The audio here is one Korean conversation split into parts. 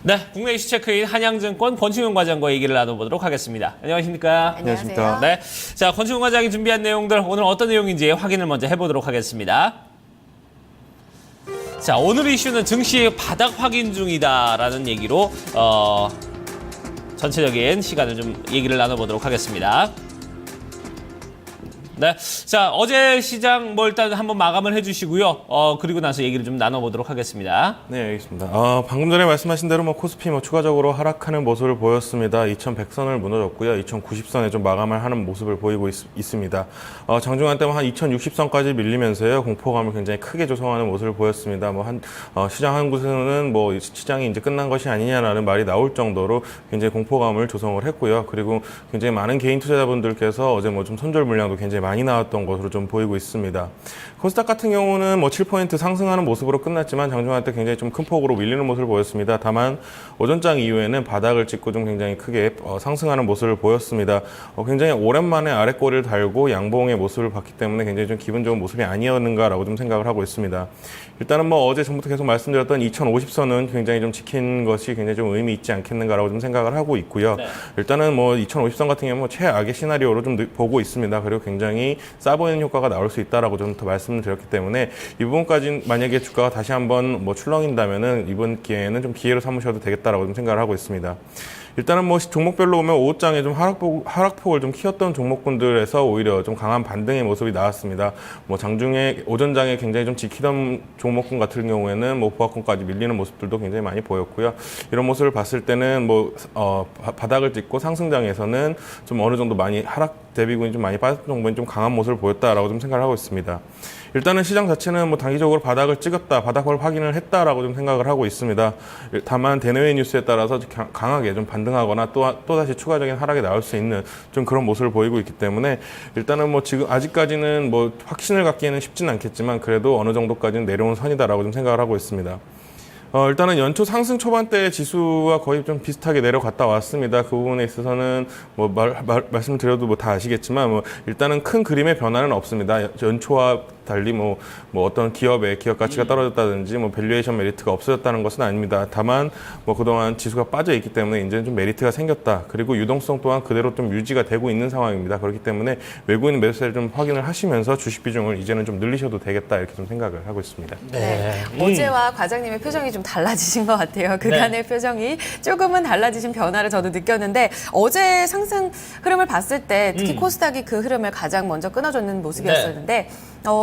네, 국내 이슈 체크인 한양증권 권충현 과장과 얘기를 나눠보도록 하겠습니다. 안녕하십니까? 안녕하십니까? 네, 자, 권충현 과장이 준비한 내용들 오늘 어떤 내용인지 확인을 먼저 해보도록 하겠습니다. 자, 오늘 이슈는 증시 바닥 확인 중이다라는 얘기로 전체적인 시간을 좀 얘기를 나눠보도록 하겠습니다. 네, 자, 어제 시장 일단 한번 마감을 해주시고요. 그리고 나서 얘기를 좀 나눠보도록 하겠습니다. 네, 알겠습니다. 방금 전에 말씀하신 대로 코스피 추가적으로 하락하는 모습을 보였습니다. 2100선을 무너졌고요. 2090선에 좀 마감을 하는 모습을 보이고 있습니다. 장중한 때만 한 2060선까지 밀리면서요. 공포감을 굉장히 크게 조성하는 모습을 보였습니다. 시장 한 곳에서는 시장이 이제 끝난 것이 아니냐라는 말이 나올 정도로 굉장히 공포감을 조성을 했고요. 그리고 굉장히 많은 개인 투자자분들께서 어제 좀 손절 물량도 굉장히 많이 나왔던 것으로 좀 보이고 있습니다. 코스닥 같은 경우는 7% 상승하는 모습으로 끝났지만 장중한 때 굉장히 좀 큰 폭으로 밀리는 모습을 보였습니다. 다만 오전장 이후에는 바닥을 찍고 좀 굉장히 크게 상승하는 모습을 보였습니다. 굉장히 오랜만에 아랫꼬리를 달고 양봉의 모습을 봤기 때문에 굉장히 좀 기분 좋은 모습이 아니었는가라고 좀 생각을 하고 있습니다. 일단은 어제 전부터 계속 말씀드렸던 2050선은 굉장히 좀 지킨 것이 굉장히 좀 의미 있지 않겠는가라고 좀 생각을 하고 있고요. 네. 일단은 2050선 같은 경우는 최악의 시나리오로 좀 보고 있습니다. 그리고 굉장히 싸 보이는 효과가 나올 수 있다라고 좀 더 말씀을 드렸기 때문에 이 부분까지 만약에 주가가 다시 한번 출렁인다면은 이번 기회에는 좀 기회로 삼으셔도 되겠다라고 좀 생각을 하고 있습니다. 일단은 종목별로 보면 오후장에 좀 하락폭을 좀 키웠던 종목군들에서 오히려 좀 강한 반등의 모습이 나왔습니다. 장중에 오전장에 굉장히 좀 지키던 종목군 같은 경우에는 보합권까지 밀리는 모습들도 굉장히 많이 보였고요. 이런 모습을 봤을 때는 바닥을 찍고 상승장에서는 좀 어느 정도 많이 하락 대비군이 좀 많이 빠졌던 종목이 좀 강한 모습을 보였다라고 좀 생각을 하고 있습니다. 일단은 시장 자체는 단기적으로 바닥을 찍었다, 바닥을 확인을 했다라고 좀 생각을 하고 있습니다. 다만 대내외 뉴스에 따라서 강하게 좀 반등하거나 또다시 추가적인 하락이 나올 수 있는 좀 그런 모습을 보이고 있기 때문에 일단은 지금 아직까지는 확신을 갖기에는 쉽지는 않겠지만 그래도 어느 정도까지는 내려온 선이다라고 좀 생각을 하고 있습니다. 일단은 연초 상승 초반대 지수와 거의 좀 비슷하게 내려갔다 왔습니다. 그 부분에 있어서는 말씀드려도 다 아시겠지만 일단은 큰 그림의 변화는 없습니다. 연초와 달리 어떤 기업 가치가 떨어졌다든지 밸류에이션 메리트가 없어졌다는 것은 아닙니다. 다만 그동안 지수가 빠져 있기 때문에 이제는 좀 메리트가 생겼다. 그리고 유동성 또한 그대로 좀 유지가 되고 있는 상황입니다. 그렇기 때문에 외국인 매수세를 좀 확인을 하시면서 주식 비중을 이제는 좀 늘리셔도 되겠다 이렇게 좀 생각을 하고 있습니다. 네. 어제와 과장님의 표정이 좀 달라지신 것 같아요. 그간의 표정이 조금은 달라지신 변화를 저도 느꼈는데 어제 상승 흐름을 봤을 때 특히 코스닥이 그 흐름을 가장 먼저 끊어줬는 모습이었었는데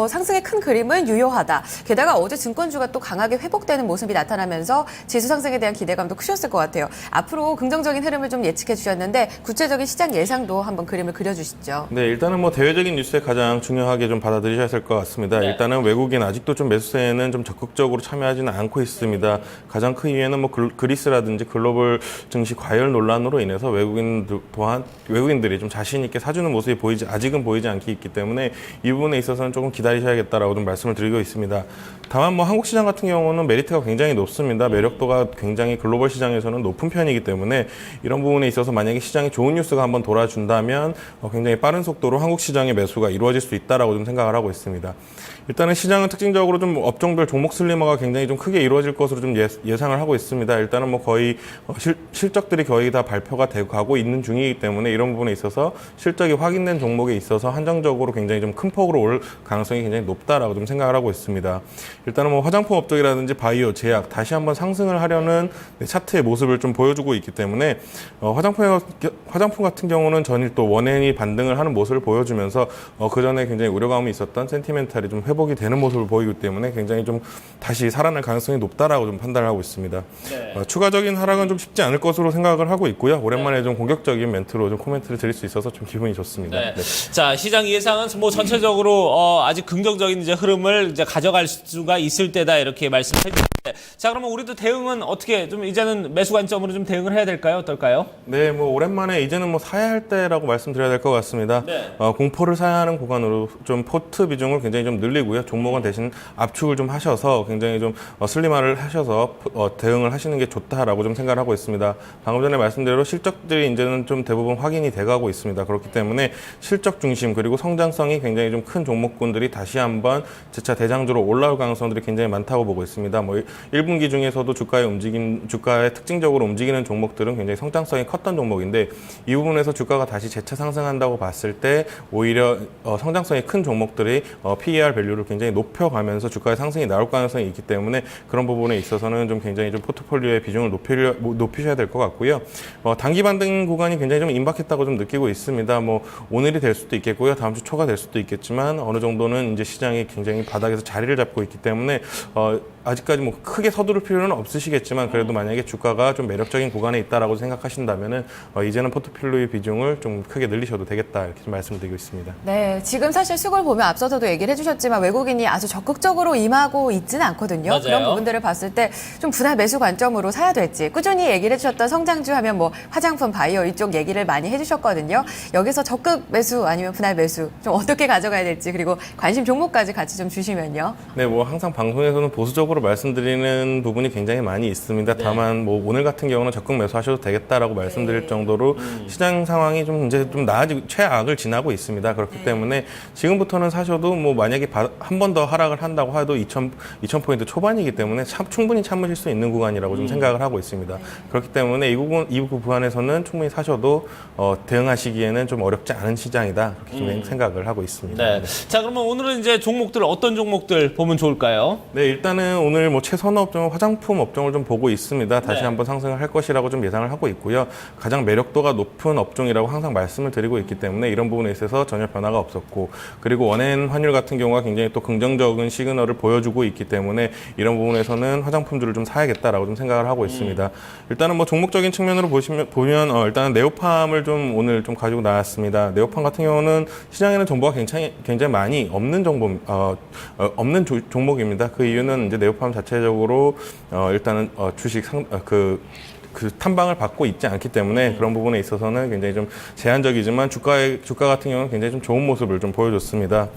상승의 큰 그림은 유효하다. 게다가 어제 증권주가 또 강하게 회복되는 모습이 나타나면서 지수 상승에 대한 기대감도 크셨을 것 같아요. 앞으로 긍정적인 흐름을 좀 예측해 주셨는데 구체적인 시장 예상도 한번 그림을 그려주시죠. 네, 일단은 대외적인 뉴스에 가장 중요하게 좀 받아들이셔야 할 것 같습니다. 네. 일단은 외국인 아직도 좀 매수세에는 좀 적극적으로 참여하지는 않고 있습니다. 가장 큰 이유는 그리스라든지 글로벌 증시 과열 논란으로 인해서 외국인들이 좀 자신 있게 사주는 모습이 아직은 보이지 않기 있기 때문에 이 부분에 있어서는 조금 기다리셔야겠다라고 좀 말씀을 드리고 있습니다. 다만 한국 시장 같은 경우는 메리트가 굉장히 높습니다. 매력도가 굉장히 글로벌 시장에서는 높은 편이기 때문에 이런 부분에 있어서 만약에 시장에 좋은 뉴스가 한번 돌아준다면 굉장히 빠른 속도로 한국 시장의 매수가 이루어질 수 있다라고 좀 생각을 하고 있습니다. 일단은 시장은 특징적으로 좀 업종별 종목 슬리머가 굉장히 좀 크게 이루어질 것으로 좀 예상을 하고 있습니다. 일단은 거의 실적들이 거의 다 발표가 되고 가고 있는 중이기 때문에 이런 부분에 있어서 실적이 확인된 종목에 있어서 한정적으로 굉장히 좀 큰 폭으로 올 가능성이 굉장히 높다라고 좀 생각을 하고 있습니다. 일단은 화장품 업종이라든지 바이오, 제약 다시 한번 상승을 하려는 차트의 모습을 좀 보여주고 있기 때문에 화장품 같은 경우는 전일 또 원엔이 반등을 하는 모습을 보여주면서 그 전에 굉장히 우려감이 있었던 센티멘탈이 좀 회복이 되는 모습을 보이기 때문에 굉장히 좀 다시 살아날 가능성이 높다라고 좀 판단을 하고 있습니다. 네. 추가적인 하락은 좀 쉽지 않을 것으로 생각을 하고 있고요. 오랜만에 좀 공격적인 멘트로 좀 코멘트를 드릴 수 있어서 좀 기분이 좋습니다. 네. 네. 자, 시장 예상은 전체적으로 아직 긍정적인 흐름을 가져갈 수가 있을 때다 이렇게 말씀해 주셨는데, 자, 그러면 우리도 대응은 어떻게 좀 이제는 매수 관점으로 좀 대응을 해야 될까요? 어떨까요? 네, 오랜만에 이제는 사야 할 때라고 말씀드려야 될 것 같습니다. 네. 공포를 사야 하는 구간으로 좀 포트 비중을 굉장히 좀 늘리고요. 종목은 대신 압축을 좀 하셔서 굉장히 좀 슬림화를 하셔서 대응을 하시는 게 좋다라고 좀 생각을 하고 있습니다. 방금 전에 말씀드린 대로 실적들이 이제는 좀 대부분 확인이 돼가고 있습니다. 그렇기 때문에 실적 중심 그리고 성장성이 굉장히 좀 큰 종목군들이 다시 한번 재차 대장주로 올라올 가능성들이 굉장히 많다고 보고 있습니다. 1분기 중에서도 주가의 특징적으로 움직이는 종목들은 굉장히 성장성이 컸던 종목인데 이 부분에서 주가가 다시 재차 상승한다고 봤을 때 오히려 성장성이 큰 종목들이 PER 밸류를 굉장히 높여가면서 주가의 상승이 나올 가능성이 있기 때문에 그런 부분에 있어서는 좀 굉장히 좀 포트폴리오의 비중을 높이셔야 될 것 같고요. 단기 반등 구간이 굉장히 좀 임박했다고 좀 느끼고 있습니다. 뭐 오늘이 될 수도 있겠고요. 다음 주 초가 될 수도 있겠지만 어느 정도는 이제 시장이 굉장히 바닥에서 자리를 잡고 있기 때문에 아직까지 뭐 크게 서두를 필요는 없으시겠지만 그래도 만약에 주가가 좀 매력적인 구간에 있다라고 생각하신다면은 이제는 포트폴리오의 비중을 좀 크게 늘리셔도 되겠다 이렇게 좀 말씀을 드리고 있습니다. 네, 지금 사실 수급을 보면 앞서서도 얘기를 해주셨지만 외국인이 아주 적극적으로 임하고 있지는 않거든요. 맞아요. 그런 부분들을 봤을 때 좀 분할 매수 관점으로 사야 될지 꾸준히 얘기를 해주셨던 성장주 하면 뭐 화장품, 바이오 이쪽 얘기를 많이 해주셨거든요. 여기서 적극 매수 아니면 분할 매수 좀 어떻게 가져가야 될지 그리고 관심 종목까지 같이 좀 주시면요. 네, 뭐 항상 방송에서는 보수적으로 말씀드리는 부분이 굉장히 많이 있습니다. 다만 뭐 오늘 같은 경우는 적극 매수하셔도 되겠다라고 말씀드릴 정도로 시장 상황이 좀 이제 좀 나아지고 최악을 지나고 있습니다. 그렇기 때문에 지금부터는 사셔도 뭐 만약에 한 번 더 하락을 한다고 해도 2,000포인트 초반이기 때문에 충분히 참으실 수 있는 구간이라고 좀 생각을 하고 있습니다. 그렇기 때문에 이 구간에서는 충분히 사셔도 대응하시기에는 좀 어렵지 않은 시장이다. 그렇게 좀 생각을 하고 있습니다. 네. 자, 그러면 오늘은 이제 종목들 어떤 종목들 보면 좋을까요? 네, 일단은 오늘 뭐 최선호 업종은 화장품 업종을 좀 보고 있습니다. 다시 한번 상승을 할 것이라고 좀 예상을 하고 있고요. 가장 매력도가 높은 업종이라고 항상 말씀을 드리고 있기 때문에 이런 부분에 있어서 전혀 변화가 없었고 그리고 원엔 환율 같은 경우가 굉장히 또 긍정적인 시그널을 보여주고 있기 때문에 이런 부분에서는 화장품주를 좀 사야겠다라고 좀 생각을 하고 있습니다. 일단은 뭐 종목적인 측면으로 보면 일단은 네오팜을 좀 오늘 좀 가지고 나왔습니다. 네오팜 같은 경우는 시장에는 정보가 굉장히 많이 없는 종목입니다. 그 이유는 이제 네오팜 자체적으로 일단은 주식 그 탐방을 받고 있지 않기 때문에 그런 부분에 있어서는 굉장히 좀 제한적이지만 주가 같은 경우는 굉장히 좀 좋은 모습을 좀 보여줬습니다.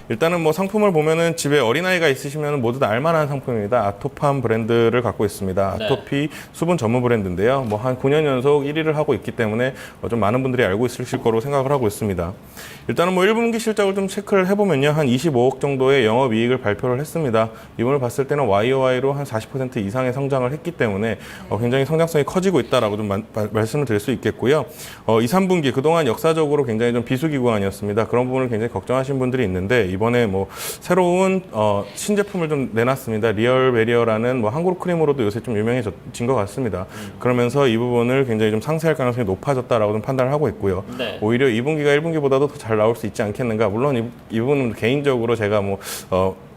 일단은 뭐 상품을 보면은 집에 어린아이가 있으시면 모두 다 알만한 상품입니다. 아토팜 브랜드를 갖고 있습니다. 아토피 수분 전문 브랜드인데요. 뭐 한 9년 연속 1위를 하고 있기 때문에 좀 많은 분들이 알고 있으실 거로 생각을 하고 있습니다. 일단은 뭐 1분기 실적을 좀 체크를 해보면요. 한 25억 정도의 영업이익을 발표를 했습니다. 이번을 봤을 때는 YOY로 한 40% 이상의 성장을 했기 때문에 굉장히 성장성이 커지고 있다라고 좀 말씀을 드릴 수 있겠고요. 2, 3분기 그동안 역사적으로 굉장히 좀 비수기 구간이었습니다. 그런 부분을 굉장히 걱정하신 분들이 있는데 이번에 뭐 새로운 신제품을 좀 내놨습니다. 리얼 베리어라는 뭐 한국 크림으로도 요새 좀 유명해진 것 같습니다. 그러면서 이 부분을 굉장히 좀 상쇄할 가능성이 높아졌다라고 좀 판단을 하고 있고요. 오히려 2분기가 1분기보다도 더 잘 나올 수 있지 않겠는가. 물론 이 부분은 개인적으로 제가 뭐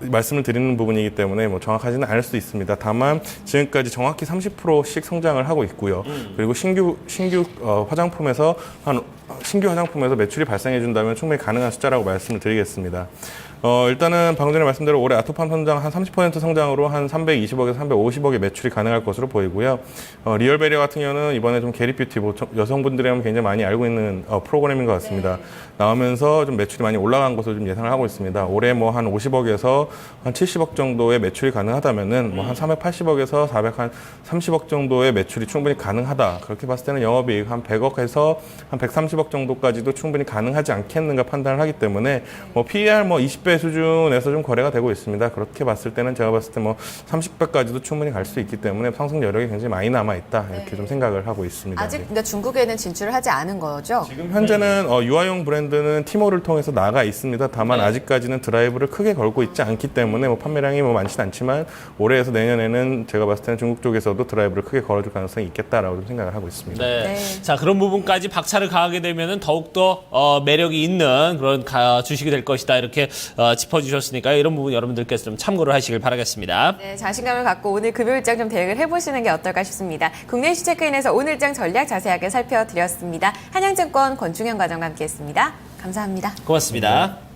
말씀을 드리는 부분이기 때문에 뭐 정확하지는 않을 수 있습니다. 다만 지금까지 정확히 30%씩 성장을 하고 있고요. 그리고 신규 화장품에서 매출이 발생해 준다면 충분히 가능한 숫자라고 말씀을 드리겠습니다. 일단은 방금 전에 말씀대로 올해 아토팜 성장 한 30% 성장으로 한 320억에서 350억의 매출이 가능할 것으로 보이고요. 리얼베리어 같은 경우는 이번에 좀 게리뷰티, 여성분들이라면 굉장히 많이 알고 있는 프로그램인 것 같습니다. 나오면서 좀 매출이 많이 올라간 것으로 좀 예상을 하고 있습니다. 올해 뭐 한 50억에서 한 70억 정도의 매출이 가능하다면은 뭐 한 380억에서 430억 정도의 매출이 충분히 가능하다. 그렇게 봤을 때는 영업이익 한 100억에서 한 130억 정도까지도 충분히 가능하지 않겠는가 판단을 하기 때문에 뭐 PER 뭐 20배 수준에서 좀 거래가 되고 있습니다. 그렇게 봤을 때는 제가 봤을 때 뭐 30배까지도 충분히 갈 수 있기 때문에 상승 여력이 굉장히 많이 남아 있다. 이렇게 좀 생각을 하고 있습니다. 아직 그러니까 중국에는 진출을 하지 않은 거죠? 지금 현재는 유아용 브랜드는 티모를 통해서 나가 있습니다. 다만 아직까지는 드라이브를 크게 걸고 있지 않기 때문에 뭐 판매량이 뭐 많지는 않지만 올해에서 내년에는 제가 봤을 때는 중국 쪽에서도 드라이브를 크게 걸어줄 가능성이 있겠다라고 좀 생각을 하고 있습니다. 네. 자, 그런 부분까지 박차를 가하게 되면은 더욱더 매력이 있는 그런 주식이 될 것이다. 이렇게 짚어주셨으니까요. 이런 부분 여러분들께서 좀 참고를 하시길 바라겠습니다. 네, 자신감을 갖고 오늘 금요일장 좀 대응을 해보시는 게 어떨까 싶습니다. 국내 이슈 체크인에서 오늘장 전략 자세하게 살펴드렸습니다. 한양증권 권중현 과장과 함께했습니다. 감사합니다. 고맙습니다.